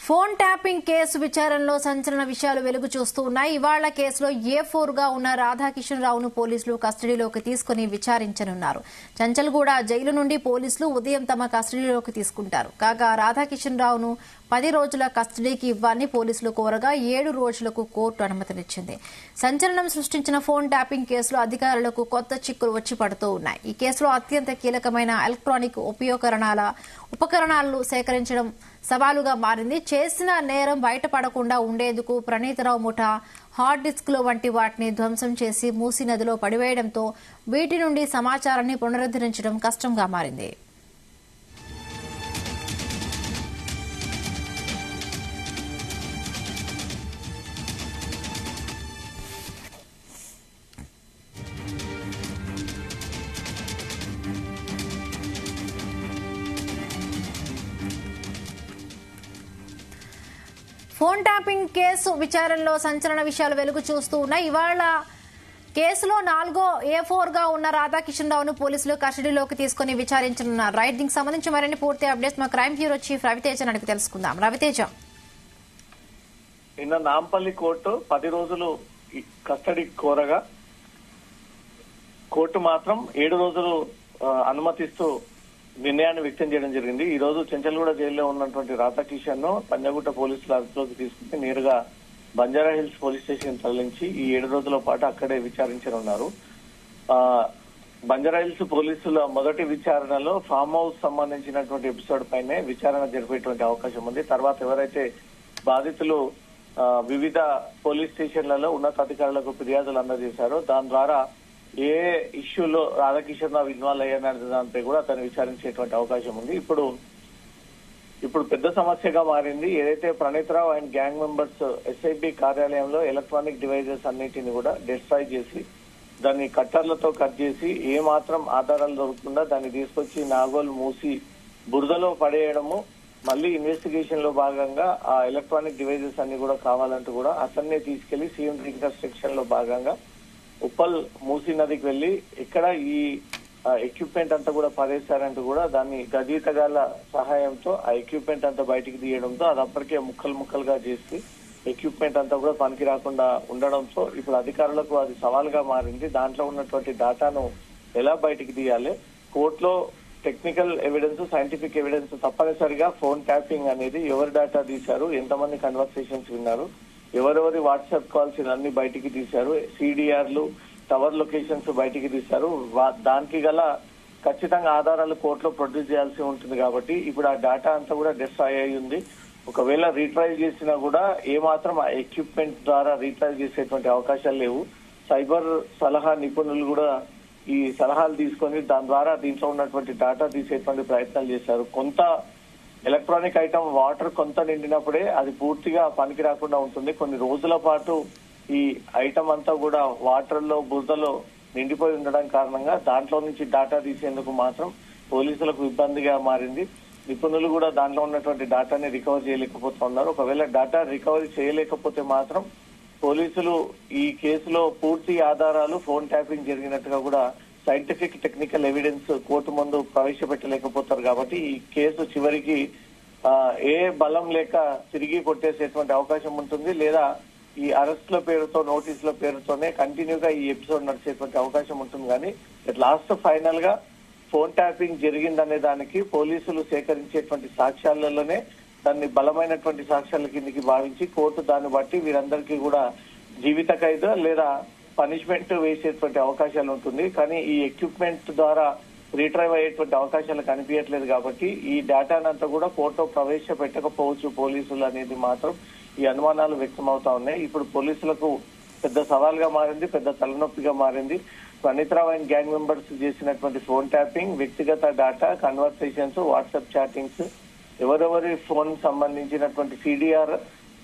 Phone tapping case విచారణలో సంచలన విషయాలు వెలుగు చూస్తూ ఉన్నాయి. ఇవాళ కేసులో A4 గా ఉన్న రాధాకిషన్ రావును పోలీసులు కస్టడీలోకి తీసుకుని విచారించనున్నారు. చంచల్గూడ జైలు నుండి పోలీసులు ఉదయం తమ కస్టడీలోకి తీసుకుంటారు. కాగా రాధాకిషన్ రావును 10 రోజుల కస్టడీకి ఇవ్వాలని పోలీసులు కోరగా 7 రోజులకు కోర్టు అనుమతినిచ్చింది. సంచలనం సృష్టించిన ఫోన్ ట్యాపింగ్ కేసులో అధికారులకు కొత్త చిక్కులు వచ్చి పడుతూ ఉన్నాయి. ఈ కేసులో అత్యంత కీలకమైన ఎలక్ట్రానిక్ ఉపకరణాలను సేకరించడం సవాలుగా మారింది. చేసిన నేరం బయటపడకుండా ఉండేందుకు ప్రణీతరావు ముఠా హార్డ్ డిస్క్లు వంటి వాటిని ధ్వంసం చేసి మూసీ నదిలో పడివేయడంతో వీటి నుండి సమాచారాన్ని పునరుద్ధరించడం కష్టంగా మారింది. ఫోన్ ట్యాపింగ్ కేసు విచారణలో సంచలన విషయాలు వెలుగు చూస్తూ ఉన్నాయి. ఇవాళ కేసులో 4వ A4 గా ఉన్న రాధాకిషన్ రావును పోలీసులు కస్టడీలోకి తీసుకుని విచారించనున్నారు. రైట్, దీనికి సంబంధించి మరిన్ని పూర్తి అప్డేట్స్ మా క్రైమ్ బ్యూరో చీఫ్ రవితేజ అడిగి తెలుసుకుందాం. రవితేజ, నిన్న నాంపల్లి కోర్టు 10 రోజులు కస్టడీ కోరగా కోర్టు మాత్రం 7 రోజులు అనుమతిస్తూ నిర్ణయాన్ని వ్యక్తం చేయడం జరిగింది. ఈ రోజు చెంచల్గూడ జైల్లో ఉన్నటువంటి రాధాకిషన్ ను పంజాగుట్ట పోలీసుల అదుపులోకి తీసుకుని నేరుగా బంజారా హిల్స్ పోలీస్ స్టేషన్ తరలించి ఈ 7 రోజుల పాటు అక్కడే విచారించనున్నారు. బంజారా హిల్స్ పోలీసుల మొదటి విచారణలో ఫామ్ హౌస్ సంబంధించినటువంటి ఎపిసోడ్ పైనే విచారణ జరిపేటువంటి అవకాశం ఉంది. తర్వాత ఎవరైతే బాధితులు వివిధ పోలీస్ స్టేషన్లలో ఉన్నతాధికారులకు ఫిర్యాదులు అందజేశారో దాని ద్వారా ఏ ఇష్యూలో రాధాకిషన్ రావు ఇన్వాల్వ్ అయ్యారనే దానిపై కూడా అతను విచారించేటువంటి అవకాశం ఉంది. ఇప్పుడు పెద్ద సమస్యగా మారింది. ఏదైతే Praneeth Rao and gang members SIB కార్యాలయంలో ఎలక్ట్రానిక్ డివైజెస్ అన్నిటిని కూడా డిస్ట్రాయ్ చేసి దాన్ని కట్టర్లతో కట్ చేసి ఏ మాత్రం ఆధారాలు దొరకకుండా దాన్ని తీసుకొచ్చి నాగోల్ మూసి బురదలో పడేయడము, మళ్ళీ ఇన్వెస్టిగేషన్ లో భాగంగా ఆ ఎలక్ట్రానిక్ డివైజెస్ అన్ని కూడా కావాలంటూ కూడా అతన్నే తీసుకెళ్లి సీఎం రికన్స్ట్రక్షన్ లో భాగంగా ఉప్పల్ మూసీ నదికి వెళ్లి ఇక్కడ ఈ ఎక్విప్మెంట్ అంతా కూడా పడేశారంటూ కూడా దాన్ని గజీతగాళ్ల సహాయంతో ఆ ఎక్విప్మెంట్ అంతా బయటికి తీయడంతో అది అప్పటికే ముక్కలుగా చేసి ఎక్విప్మెంట్ అంతా కూడా పనికి రాకుండా ఉండడంతో ఇప్పుడు అధికారులకు అది సవాల్గా మారింది. దాంట్లో ఉన్నటువంటి డేటాను ఎలా బయటికి తీయాలి, కోర్టులో టెక్నికల్ ఎవిడెన్స్, సైంటిఫిక్ ఎవిడెన్స్ తప్పనిసరిగా ఫోన్ ట్యాపింగ్ అనేది ఎవరి డేటా తీశారు, ఎంతమంది కన్వర్సేషన్స్ విన్నారు, ఎవరెవరి వాట్సాప్ కాల్స్ అన్ని బయటికి తీశారు, CDRలు, టవర్ లొకేషన్స్ బయటికి తీశారు. దానికి గల ఖచ్చితంగా ఆధారాలు కోర్టులో ప్రొడ్యూస్ చేయాల్సి ఉంటుంది. కాబట్టి ఇప్పుడు ఆ డేటా అంతా కూడా డిస్ట్రాయ్ అయి ఉంది. ఒకవేళ రీట్రైవ్ చేసినా కూడా ఏమాత్రం ఆ ఎక్విప్మెంట్ ద్వారా రీట్రైవ్ చేసేటువంటి అవకాశాలు లేవు. సైబర్ సలహా నిపుణులు కూడా ఈ సలహాలు తీసుకొని దాని ద్వారా దీంట్లో ఉన్నటువంటి డేటా తీసేటువంటి ప్రయత్నాలు చేశారు. కొంత ఎలక్ట్రానిక్ ఐటమ్ వాటర్ కొంత నిండినప్పుడే అది పూర్తిగా పనికి రాకుండా ఉంటుంది. కొన్ని రోజుల పాటు ఈ ఐటమ్ అంతా కూడా వాటర్ లో బురదలో నిండిపోయి ఉండడం కారణంగా దాంట్లో నుంచి డేటా తీసేందుకు మాత్రం పోలీసులకు ఇబ్బందిగా మారింది. నిపుణులు కూడా దాంట్లో ఉన్నటువంటి డేటాని రికవర్ చేయలేకపోతున్నారు. ఒకవేళ డేటా రికవరీ చేయలేకపోతే మాత్రం పోలీసులు ఈ కేసులో పూర్తి ఆధారాలు ఫోన్ ట్యాపింగ్ జరిగినట్టుగా కూడా సైంటిఫిక్ టెక్నికల్ ఎవిడెన్స్ కోర్టు ముందు ప్రవేశపెట్టలేకపోతారు. కాబట్టి ఈ కేసు చివరికి ఏ బలం లేక తిరిగి కొట్టేసేటువంటి అవకాశం ఉంటుంది, లేదా ఈ అరెస్ట్ల పేరుతో, నోటీసుల పేరుతోనే కంటిన్యూగా ఈ ఎపిసోడ్ నడిచేటువంటి అవకాశం ఉంటుంది. కానీ లాస్ట్ ఫైనల్ గా ఫోన్ ట్యాపింగ్ జరిగిందనే దానికి పోలీసులు సేకరించేటువంటి సాక్ష్యాలలోనే దాన్ని బలమైనటువంటి సాక్ష్యాల కిందకి భావించి కోర్టు దాన్ని బట్టి వీరందరికీ కూడా జీవిత ఖైదు లేదా పనిష్మెంట్ వేసేటువంటి అవకాశాలు ఉంటుంది. కానీ ఈ ఎక్విప్మెంట్ ద్వారా రీట్రైవ్ అయ్యేటువంటి అవకాశాలు కనిపించట్లేదు. కాబట్టి ఈ డేటానంతా కూడా కోర్టులో ప్రవేశపెట్టకపోవచ్చు పోలీసులు అనేది మాత్రం ఈ అనుమానాలు వ్యక్తం అవుతా ఉన్నాయి. ఇప్పుడు పోలీసులకు పెద్ద సవాల్గా మారింది, పెద్ద తలనొప్పిగా మారింది. ప్రణీతరావు అండ్ గ్యాంగ్ మెంబర్స్ చేసినటువంటి ఫోన్ ట్యాపింగ్, వ్యక్తిగత డేటా, కన్వర్సేషన్స్, వాట్సాప్ చాటింగ్స్, ఎవరెవరి ఫోన్ సంబంధించినటువంటి CDR,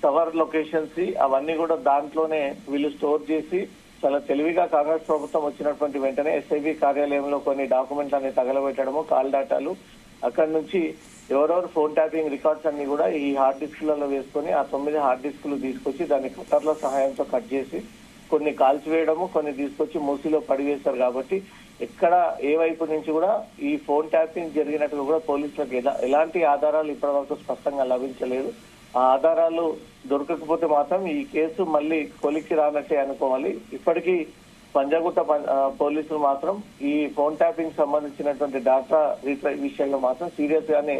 టవర్ లొకేషన్స్ అవన్నీ కూడా దాంట్లోనే వీళ్ళు స్టోర్ చేసి చాలా తెలివిగా కాంగ్రెస్ ప్రభుత్వం వచ్చినటువంటి వెంటనే SIB కార్యాలయంలో కొన్ని డాక్యుమెంట్లు అనేవి తగలబెట్టడము, కాల్ డేటాలు, అక్కడి నుంచి ఎవరెవరు ఫోన్ ట్యాపింగ్ రికార్డ్స్ అన్ని కూడా ఈ హార్డ్ డిస్క్లలో వేసుకొని ఆ 9 హార్డ్ డిస్క్లు తీసుకొచ్చి దాన్ని కట్టర్ల సహాయంతో కట్ చేసి కొన్ని కాల్చివేయడము, కొన్ని తీసుకొచ్చి మూసీలో పడివేశారు. కాబట్టి ఎక్కడ ఏ వైపు నుంచి కూడా ఈ ఫోన్ ట్యాపింగ్ జరిగినట్టుగా కూడా పోలీసులకు ఎలాంటి ఆధారాలు ఇప్పటివరకు స్పష్టంగా లభించలేదు. ఆ ఆధారాలు దొరకకపోతే మాత్రం ఈ కేసు మళ్ళీ కొలిక్కి రానట్టే అనుకోవాలి. ఇప్పటికీ పంజాగుట్ట పోలీసులు మాత్రం ఈ ఫోన్ ట్యాపింగ్ సంబంధించినటువంటి డాటా రీట్రైవ్ విషయంలో మాత్రం సీరియస్ గానే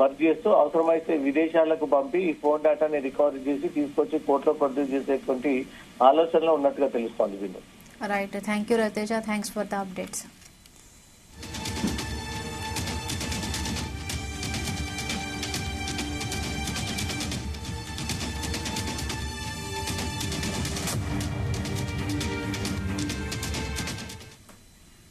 వర్క్ చేస్తూ అవసరమైతే విదేశాలకు పంపి ఈ ఫోన్ డేటాని రికవరీ చేసి తీసుకొచ్చి కోర్టులో ప్రొడ్యూస్ చేసేటువంటి ఆలోచనలో ఉన్నట్టుగా తెలుస్తోంది. Right, thank you Raviteja, thanks for the updates.